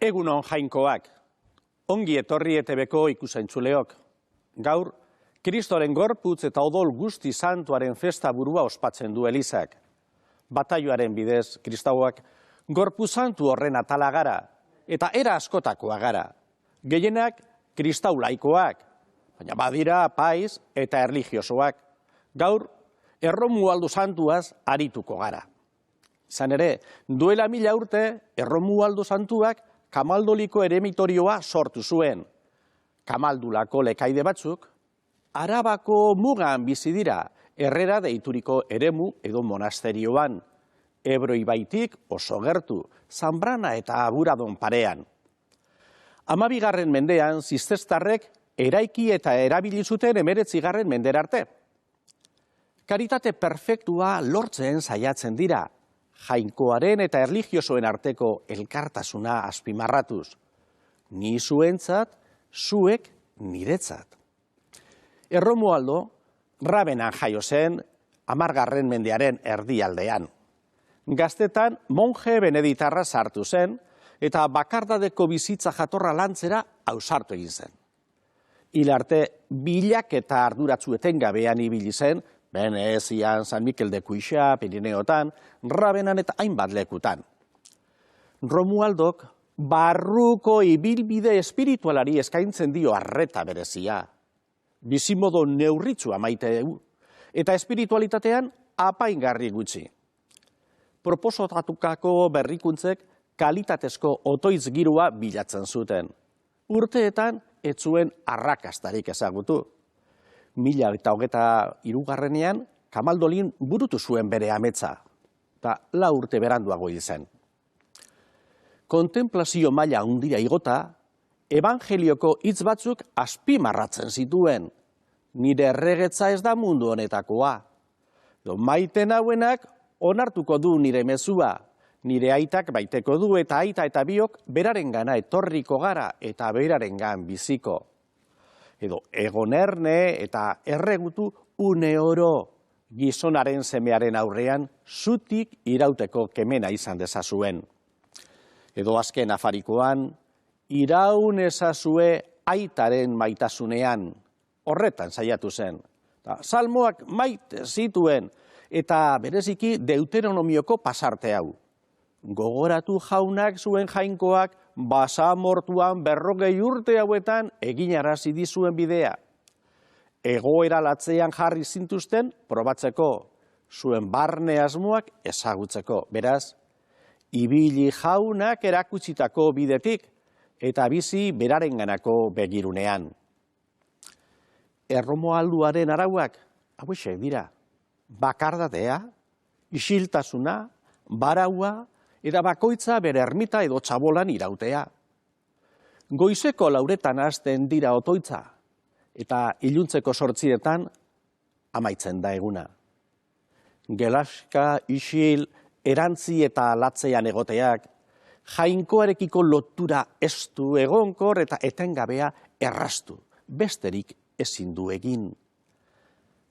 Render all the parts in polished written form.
Egunon jainkoak, ongi etorri ETV-ko ikusaintzuleok. Gaur, Kristoren gorputz eta odol guzti santuaren festa burua ospatzen du Elizak. Bataioaren bidez, kristauak gorputz santu horren atala gara, eta era askotakoa gara. Gehienak kristau laikoak, baina badira apaiz eta erlijiosoak. Gaur, Erromualdo santuaz arituko gara. Izan ere, duela 1000 urte, Erromualdo santuak Kamaldoliko eremitorioa sortu zuen. Kamaldulako lekaide batzuk, Arabako mugan bizi dira, Herrera deituriko eremu edo monasterioan, Ebro ibaitik oso gertu, Zambrana eta Aburadon parean. 12. mendean, ziztestarrek eraiki eta erabili zuten 19. mendera arte. Karitate perfektua lortzen saiatzen dira, jainkoaren eta erlijiosoen arteko elkartasuna azpimarratuz. Ni zuentzat, zuek niretzat. Erromualdo, Rabenan jaio zen, 10. mendearen erdialdean. Gaztetan, monje beneditarra sartu zen, eta bakardadeko bizitza jatorra lantzera ausartu egin zen. Hil arte, bilak eta arduratsu etengabean ibili zen, Venezian, San Mikel de Cuixá, Pirineotan, Rabenan eta hainbat lekutan. Romualdok barruko ibilbide espiritualari eskaintzen dio arreta berezia. Bizimodo neurritzua maite du, eta espiritualitatean apaingarri gutxi. Proposatukako berrikuntzek kalitatezko otoitz girua bilatzen zuten. Urteetan ez zuen arrakastarik ezagutu. 1023. Kamaldolin burutu zuen bere ametsa, eta 4 urte beranduago hil zen. Kontemplazio maila handira igota, evangelioko hitz batzuk azpimarratzen zituen. Nire erregetza ez da mundu honetakoa. Maite nauenak onartuko du nire mezua, nire aitak baiteko du eta aita eta biok berarengana etorriko gara eta berarengan biziko. Edo egon erne eta erregutu une oro gizonaren semearen aurrean zutik irauteko kemena izan dezazuen. Edo azken afarikoan, iraun ezazue aitaren maitasunean, horretan saiatu zen. Salmoak maite zituen eta bereziki Deuteronomioko pasarte hau. Gogoratu jaunak zuen jainkoak basamortuan 40 urte hauetan eginarazi dizuen bidea. Egoera latzean jarri zintuzten probatzeko, zuen barne asmoak ezagutzeko. Beraz, ibili jaunak erakutsitako bidetik eta bizi berarenganako begirunean. Erromualduaren arauak, hauexek dira, bakardatea, isiltasuna, baraua, eta bakoitza bere ermita edo txabolan irautea. Goizeko 4 hasten dira otoitza, eta iluntzeko 8 amaitzen da eguna. Gelaska, isil, erantzi eta latzean egoteak, jainkoarekiko lotura estu egonkor eta etengabea errastu, besterik ezin du egin.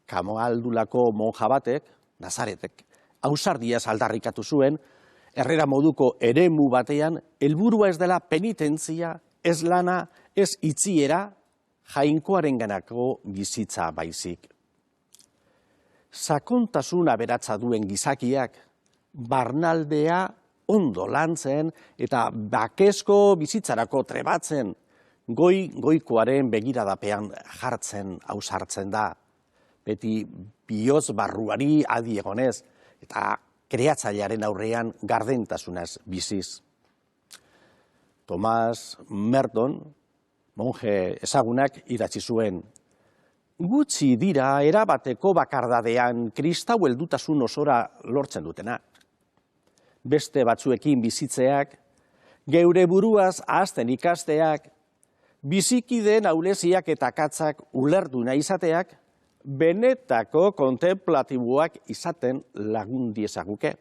Kamaldulako monja batek, Nazaretek, ausardiaz aldarrikatu zuen, Herrera moduko eremu batean, helburua ez dela penitentzia, ez lana, ez itziera, jainkoarenganako bizitza baizik. Sakontasuna beratza duen gizakiak, barnaldea ondo lantzen eta bakezko bizitzarako trebatzen, goikoaren begiradapean jartzen ausartzen da. Beti bihotz barruari adi egonez, eta kreatzailearen aurrean gardentasunaz biziz. Thomas Merton, monje ezagunak, idatzi zuen. Gutxi dira erabateko bakardadean kristau heldutasun osora lortzen dutena. Beste batzuekin bizitzeak, geure buruaz ahazten ikasteak, bizikideen ahuleziak eta katzak ulertu nahi izateak, benetako kontemplatiboak izaten lagun diezaguke.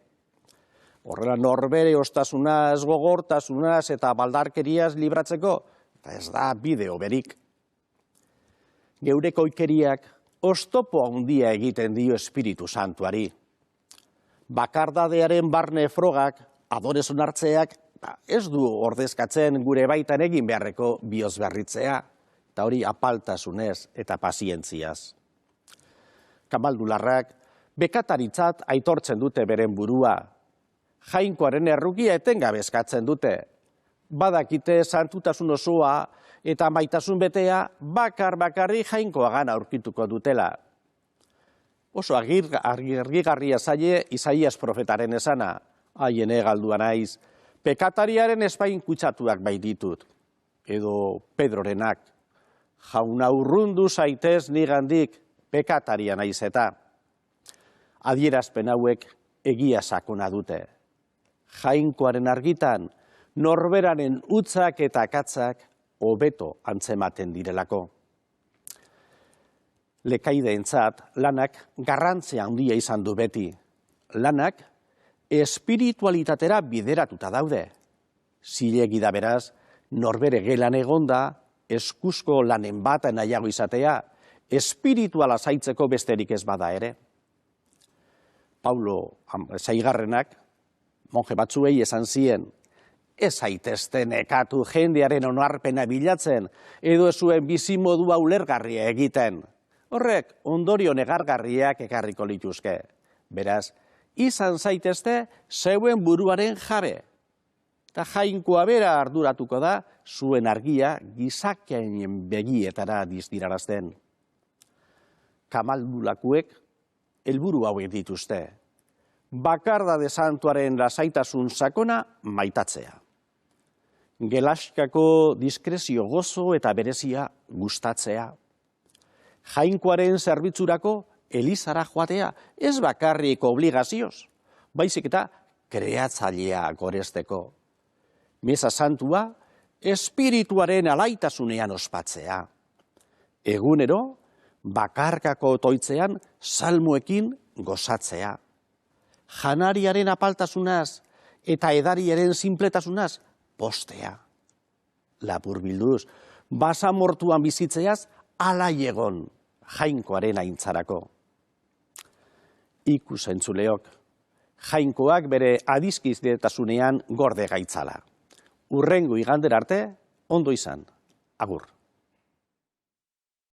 Horrela norbere ostasunaz, gogortasunaz eta baldarkeriaz libratzeko, eta ez da bideo berik. Geure koikeriak oztopo handia egiten dio Espiritu Santuari. Bakardadearen barne frogak, adorez onartzeak, ez du ordezkatzen gure baitan egin beharreko bihozberritzea, eta hori apaltasunez eta pazientziaz. Kamaldularrak bekataritzat aitortzen dute beren burua, Jainkoaren errukia etengabe eskatzen dute, badakite santutasun osoa eta maitasun betea bakarri Jainkoagan aurkituko dutela. Oso argigarria zaie Isaias profetaren esana, haien egaldua naiz, pekatariaren espain kutsatuak baititut, edo Pedrorenak, jauna urrundu zaitez nigandik pekataria naiz eta. Adierazpen hauek egia sakona dute. Jainkoaren argitan, norberanen utzak eta akatzak hobeto antzematen direlako. Lekaideentzat lanak garrantzia handia izan du beti. Lanak espiritualitatera bideratuta daude. Zilegi da beraz, norbere gelan egonda, eskuzko lanen bat nahiago izatea, espirituala zaitzeko besterik ez bada ere. Paulo Seigarrenak, monje batzuei esan zien, ez zaitezte nekatu jendearen onarpena bilatzen, edo ez zuen bizimodua ulergarria egiten. Horrek ondorio negargarriak ekarriko lituzke. Beraz, izan zaitezte zeuen buruaren jabe. Eta Jainkoa bera arduratuko da zuen argia gizakeinen begietara diztirarazten. Kamaldulakuek helburu hauek dituzte. Bakardade santuaren lasaitasun sakona maitatzea. Gelaskako diskrezio gozo eta berezia gustatzea. Jainkoaren zerbitzurako elizara joatea, ez bakarrik obligazioz, baizik eta kreatzailea goresteko. Meza santua espirituaren alaitasunean ospatzea. Egunero, bakarkako otoitzean salmoekin gozatzea. Janariaren apaltasunaz eta edariaren sinpletasunaz postea. Laburbilduz, basamortuan bizitzeaz alai egon Jainkoaren aintzarako. Ikus-entzuleok, Jainkoak bere adizkidetasunean gorde gaitzala. Hurrengo igandera arte, ondo izan. Agur.